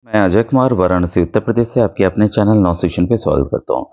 मैं अजय कुमार वाराणसी उत्तर प्रदेश से आपके अपने चैनल नौ सेक्शन पे स्वागत करता हूँ।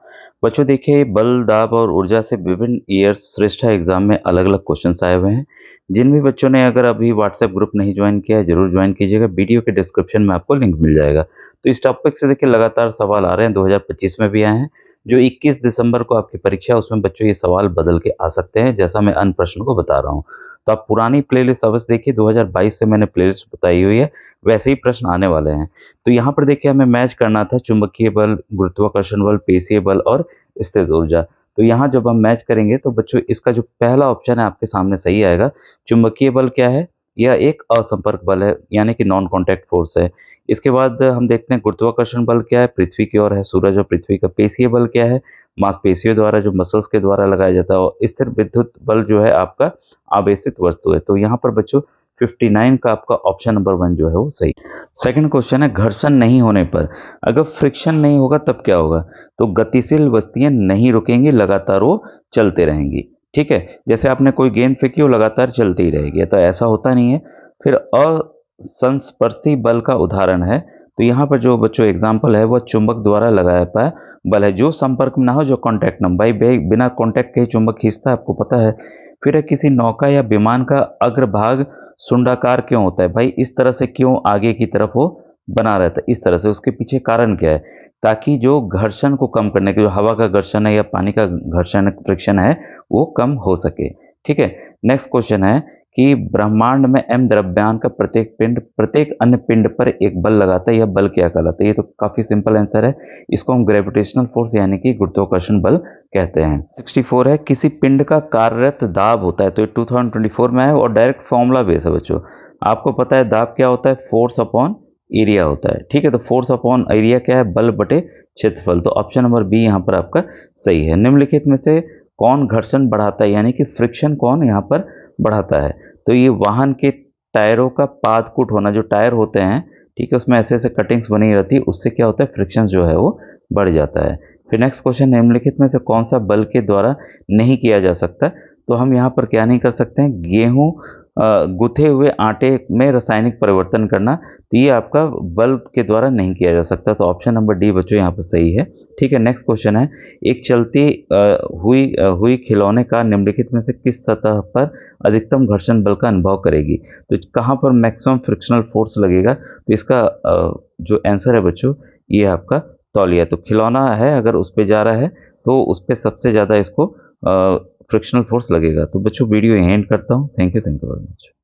बच्चों देखिए, बल, दाब और ऊर्जा से विभिन्न ईयर्स श्रेष्ठा एग्जाम में अलग-अलग क्वेश्चंस आए हुए हैं। जिन भी बच्चों ने अगर अभी व्हाट्सएप ग्रुप नहीं ज्वाइन किया है, जरूर ज्वाइन कीजिएगा। वीडियो के डिस्क्रिप्शन में आपको लिंक मिल जाएगा। तो इस टॉपिक से देखिए लगातार सवाल आ रहे हैं, 2025 में भी आए हैं। जो 21 दिसंबर को आपकी परीक्षा है उसमें बच्चों ये सवाल बदल के आ सकते हैं, जैसा मैं अन्य प्रश्न को बता रहा हूँ। तो आप पुरानी प्लेलिस्ट अवश्य देखिए, 2022 से मैंने प्लेलिस्ट बताई हुई है, वैसे ही प्रश्न आने वाले हैं। तो यहाँ पर देखिए हमें मैच करना था चुंबकीय बल, गुरुत्वाकर्षण बल, पेशीय बल और स्थिर ऊर्जा। तो यहाँ जब हम मैच करेंगे तो बच्चों इसका जो पहला ऑप्शन है आपके सामने सही आएगा। चुंबकीय बल क्या है? यह एक असंपर्क बल है, यानी कि नॉन कॉन्टैक्ट फोर्स है। इसके बाद हम देखते हैं गुरुत्वाकर्षण बल क्या है? पृथ्वी की ओर है, सूरज और पृथ्वी का। पेशीय बल क्या है? मांसपेशियों द्वारा, जो मसल्स के द्वारा लगाया जाता है। और स्थिर विद्युत बल जो है आपका आवेशित वस्तु है। तो यहाँ पर बच्चों 59 का आपका ऑप्शन नंबर 1 जो है वो सही। सेकंड क्वेश्चन है, घर्षण नहीं होने पर, अगर फ्रिक्शन नहीं होगा तब क्या होगा? तो गतिशील वस्तुएं नहीं रुकेंगी, लगातार वो चलते रहेंगी। ठीक है, जैसे आपने कोई गेंद फेंकी, वो लगातार चलती ही रहेगी, तो ऐसा होता नहीं है। फिर असंस्पर्शी बल का उदाहरण है, तो यहाँ पर जो बच्चों एग्जाम्पल है वो चुंबक द्वारा लगाया पाया बल है, जो संपर्क में ना हो, जो कांटेक्ट ना हो। भाई बिना कांटेक्ट के ही चुंबक खींचता है, आपको पता है। फिर है, किसी नौका या विमान का अग्रभाग सुंडाकार क्यों होता है? भाई इस तरह से क्यों आगे की तरफ वो बना रहता है, इस तरह से? उसके पीछे कारण क्या है? ताकि जो घर्षण को कम करने के, जो हवा का घर्षण है या पानी का घर्षण फ्रिक्शन है, वो कम हो सके। ठीक है। नेक्स्ट क्वेश्चन है कि ब्रह्मांड में m द्रव्यमान का प्रत्येक पिंड प्रत्येक अन्य पिंड पर एक बल लगाता है, यह बल क्या कहलाता है? ये तो काफी सिंपल आंसर है। इसको हम ग्रेविटेशनल फोर्स यानी कि गुरुत्वाकर्षण बल कहते हैं। 64 है, किसी पिंड का कार्यरत दाब होता है। तो ये 2024 में है और डायरेक्ट फॉर्मूला बेस है बच्चों। आपको पता है दाब क्या होता है? फोर्स अपॉन एरिया होता है। ठीक है, तो फोर्स अपॉन एरिया क्या है? बल बटे क्षेत्रफल। तो ऑप्शन नंबर बी यहाँ पर आपका सही है। निम्नलिखित में से कौन घर्षण बढ़ाता है, यानी कि फ्रिक्शन कौन यहाँ पर बढ़ाता है? तो ये वाहन के टायरों का पादकुट होना, जो टायर होते हैं, ठीक है, उसमें ऐसे ऐसे कटिंग्स बनी रहती है, उससे क्या होता है? फ्रिक्शन जो है वो बढ़ जाता है। फिर नेक्स्ट क्वेश्चन, निम्नलिखित में से कौन सा बल के द्वारा नहीं किया जा सकता? तो हम यहाँ पर क्या नहीं कर सकते हैं? गेहूं गुथे हुए आटे में रासायनिक परिवर्तन करना, तो ये आपका बल के द्वारा नहीं किया जा सकता। तो ऑप्शन नंबर डी बच्चों यहाँ पर सही है। ठीक है, नेक्स्ट क्वेश्चन है, एक चलती हुई खिलौने का निम्नलिखित में से किस सतह पर अधिकतम घर्षण बल का अनुभव करेगी? तो कहाँ पर मैक्सिमम फ्रिक्शनल फोर्स लगेगा? तो इसका जो आंसर है बच्चों, ये आपका तौलिया। तो खिलौना है, अगर उस पर जा रहा है तो उस पर सबसे ज़्यादा इसको फ्रिक्शनल फोर्स लगेगा। तो बच्चों वीडियो एंड करता हूँ। Thank you very much.